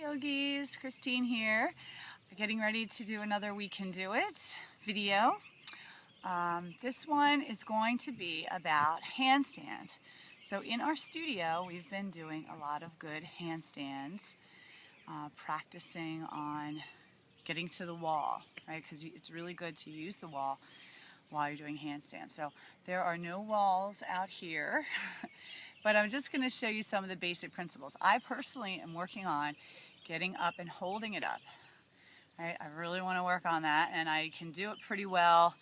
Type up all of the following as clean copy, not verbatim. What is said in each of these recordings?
Yogis, Christine here. Getting ready to do another We Can Do It video. This one is going to be about handstand. So in our studio we've been doing a lot of good handstands, practicing on getting to the wall, right? Because it's really good to use the wall while you're doing handstands. So there are no walls out here. But I'm just going to show you some of the basic principles. I personally am working on getting up and holding it up. Right? I really want to work on that, and I can do it pretty well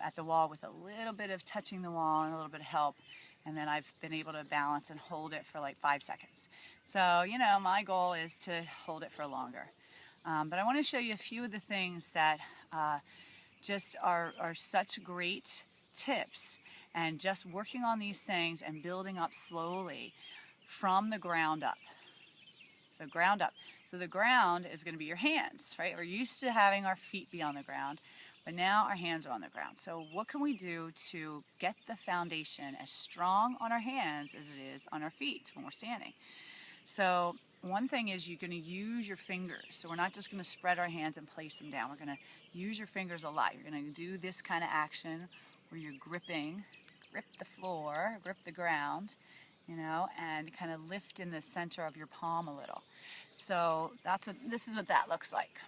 at the wall with a little bit of touching the wall and a little bit of help. And then I've been able to balance and hold it for like 5 seconds. So, you know, my goal is to hold it for longer. But I want to show you a few of the things that just are such great tips. And just working on these things and building up slowly from the ground up. So ground up. So the ground is going to be your hands, right? We're used to having our feet be on the ground, but now our hands are on the ground. So what can we do to get the foundation as strong on our hands as it is on our feet when we're standing? So one thing is you're going to use your fingers. So we're not just going to spread our hands and place them down. We're going to use your fingers a lot. You're going to do this kind of action where you're gripping, grip the floor, grip the ground, you know, and kind of lift in the center of your palm a little. So this is what that looks like.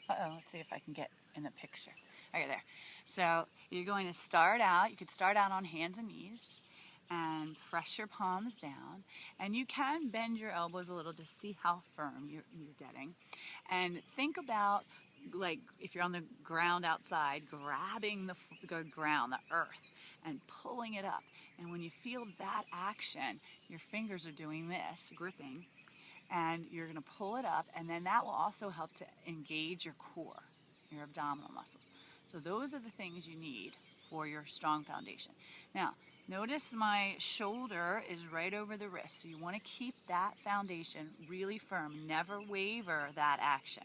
Let's see if I can get in the picture. Okay, there. So you're going to start out, you could start out on hands and knees and press your palms down, and you can bend your elbows a little to see how firm you're getting. And think about, like, if you're on the ground outside, grabbing the ground, the earth, and pulling it up. And when you feel that action, your fingers are doing this, gripping, and you're going to pull it up, and then that will also help to engage your core, your abdominal muscles. So those are the things you need for your strong foundation. Now, notice my shoulder is right over the wrist, so you want to keep that foundation really firm. Never waver that action.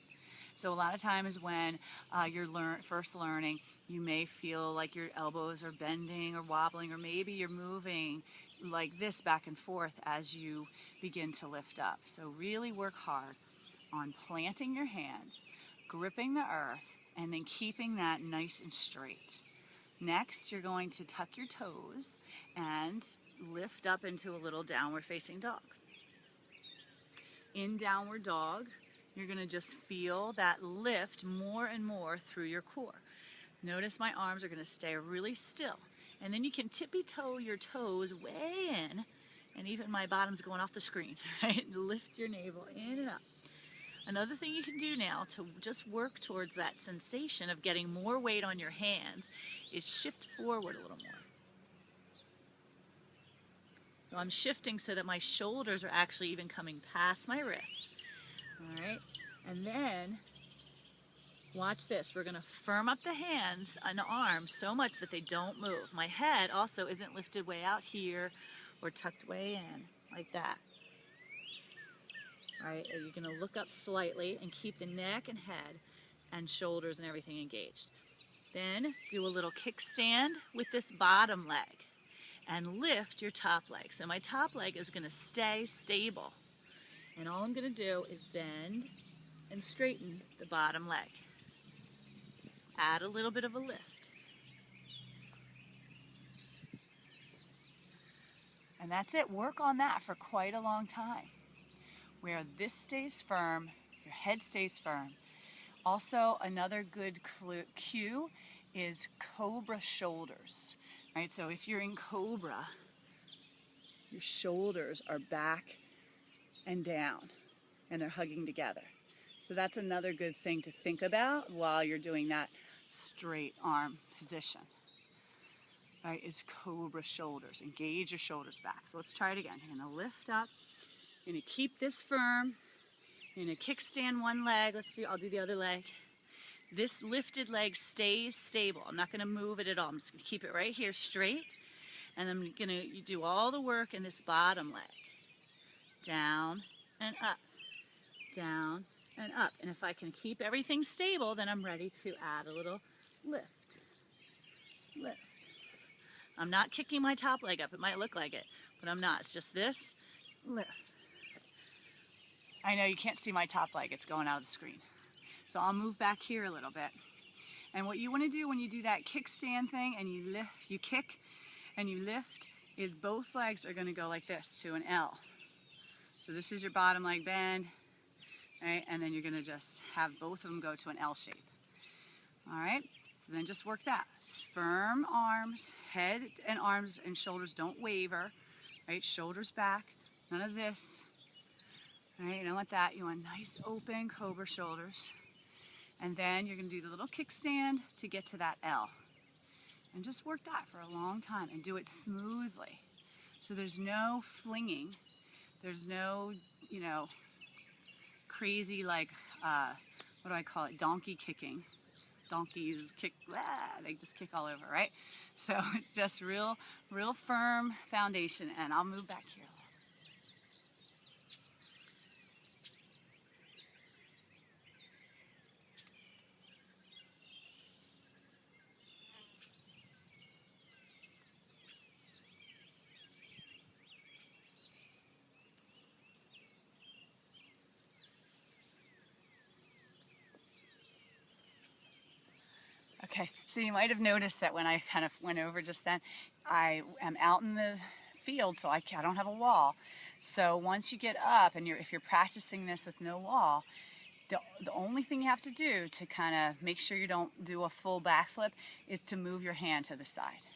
So a lot of times when you're first learning, you may feel like your elbows are bending or wobbling, or maybe you're moving like this back and forth as you begin to lift up. So really work hard on planting your hands, gripping the earth, and then keeping that nice and straight. Next, you're going to tuck your toes and lift up into a little downward facing dog. In downward dog, you're going to just feel that lift more and more through your core. Notice my arms are going to stay really still. And then you can tippy-toe your toes way in, and even my bottom's going off the screen, right? Lift your navel in and up. Another thing you can do now to just work towards that sensation of getting more weight on your hands is shift forward a little more. So I'm shifting so that my shoulders are actually even coming past my wrist. All right, and then watch this. We're going to firm up the hands and the arms so much that they don't move. My head also isn't lifted way out here or tucked way in like that. All right, you're going to look up slightly and keep the neck and head and shoulders and everything engaged. Then do a little kickstand with this bottom leg and lift your top leg. So my top leg is going to stay stable. And all I'm going to do is bend and straighten the bottom leg. Add a little bit of a lift. And that's it. Work on that for quite a long time, where this stays firm, your head stays firm. Also, another good cue is cobra shoulders. Right? So if you're in cobra, your shoulders are back and down, and they're hugging together. So that's another good thing to think about while you're doing that straight arm position. All right, is cobra shoulders. Engage your shoulders back. So let's try it again. You're going to lift up. You're going to keep this firm. You're going to kickstand one leg. Let's see, I'll do the other leg. This lifted leg stays stable. I'm not going to move it at all. I'm just going to keep it right here straight. And I'm going to do all the work in this bottom leg. Down and up, down and up. And if I can keep everything stable, then I'm ready to add a little lift, lift. I'm not kicking my top leg up. It might look like it, but I'm not. It's just this, lift, I know you can't see my top leg, it's going out of the screen. So I'll move back here a little bit. And what you want to do when you do that kickstand thing and you lift, you kick and you lift, is both legs are going to go like this to an L. So this is your bottom leg bend, right? And then you're going to just have both of them go to an L shape. All right? So then just work that. Firm arms, head and arms and shoulders don't waver, right? Shoulders back, none of this. All right, you don't want that. You want nice open cobra shoulders. And then you're going to do the little kickstand to get to that L. And just work that for a long time and do it smoothly. So there's no flinging. There's no, you know, crazy like, what do I call it, donkey kicking. Donkeys kick, they just kick all over, right? So it's just real firm foundation. And I'll move back here. Okay, so you might have noticed that when I kind of went over just then, I am out in the field, so I don't have a wall. So once you get up, and if you're practicing this with no wall, the only thing you have to do to kind of make sure you don't do a full backflip is to move your hand to the side.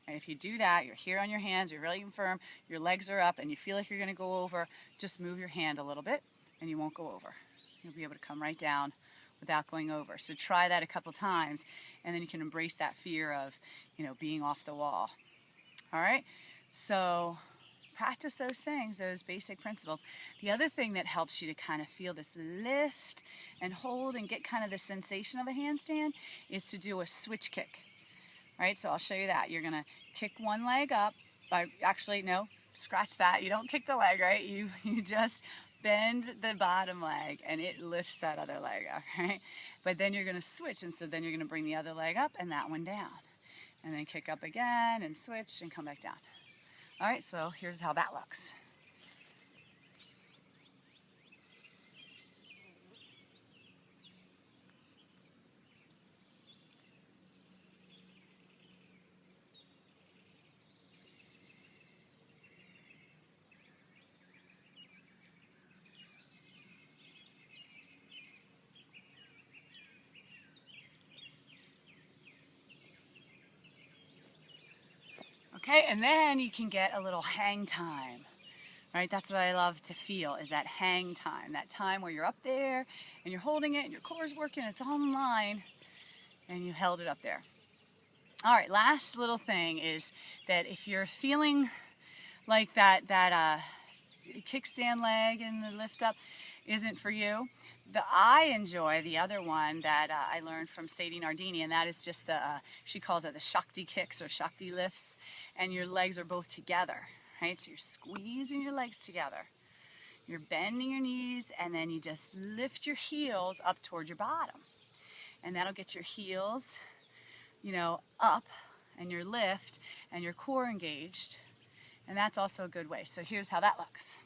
And if you do that, you're here on your hands, you're really firm, your legs are up, and you feel like you're going to go over, just move your hand a little bit, and you won't go over. You'll be able to come right down without going over. So try that a couple times, and then you can embrace that fear of, you know, being off the wall. All right? So practice those things, those basic principles. The other thing that helps you to kind of feel this lift and hold and get kind of the sensation of a handstand is to do a switch kick. All right? So I'll show you that. You're going to kick one leg up. Actually, no, scratch that. You don't kick the leg, right? You just bend the bottom leg and it lifts that other leg up, right? But then you're going to switch, and so then you're going to bring the other leg up and that one down. And then kick up again and switch and come back down. All right, so here's how that looks. Okay, and then you can get a little hang time, right? That's what I love to feel, is that hang time, that time where you're up there and you're holding it and your core is working, it's online, and you held it up there. All right, last little thing is that if you're feeling like that kickstand leg and the lift up isn't for you, I enjoy the other one that I learned from Sadie Nardini, and that is just she calls it the Shakti kicks or Shakti lifts, and your legs are both together, right? So you're squeezing your legs together. You're bending your knees, and then you just lift your heels up toward your bottom. And that'll get your heels, you know, up, and your lift, and your core engaged. And that's also a good way. So here's how that looks.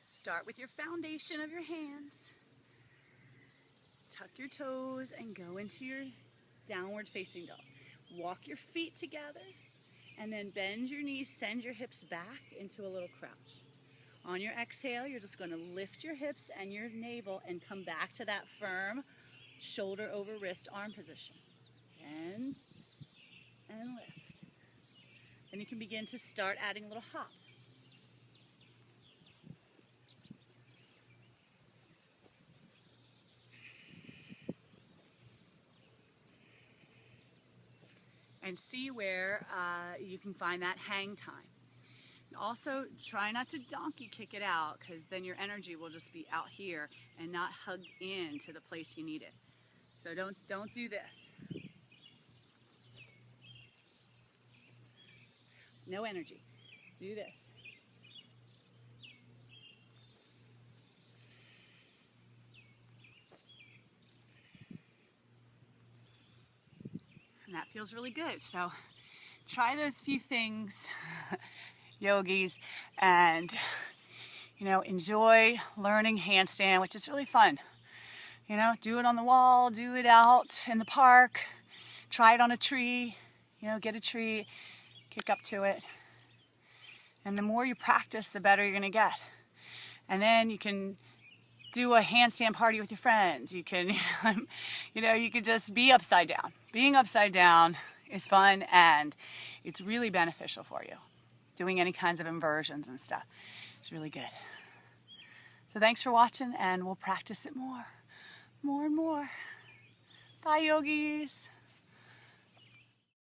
Start with your foundation of your hands. Tuck your toes and go into your downward facing dog. Walk your feet together and then bend your knees, send your hips back into a little crouch. On your exhale, you're just going to lift your hips and your navel and come back to that firm shoulder over wrist arm position. Bend and lift. Then you can begin to start adding a little hop. And see where you can find that hang time. And also, try not to donkey kick it out, because then your energy will just be out here and not hugged in to the place you need it. So don't do this. No energy. Do this. And that feels really good. So try those few things, yogis, and enjoy learning handstand, which is really fun. Do it on the wall, do it out in the park, try it on a tree, get a tree, kick up to it. And the more you practice, the better you're gonna get. And then you can do a handstand party with your friends. You can, you can just be upside down. Being upside down is fun and it's really beneficial for you. Doing any kinds of inversions and stuff. It's really good. So thanks for watching, and we'll practice it more and more. Bye, yogis.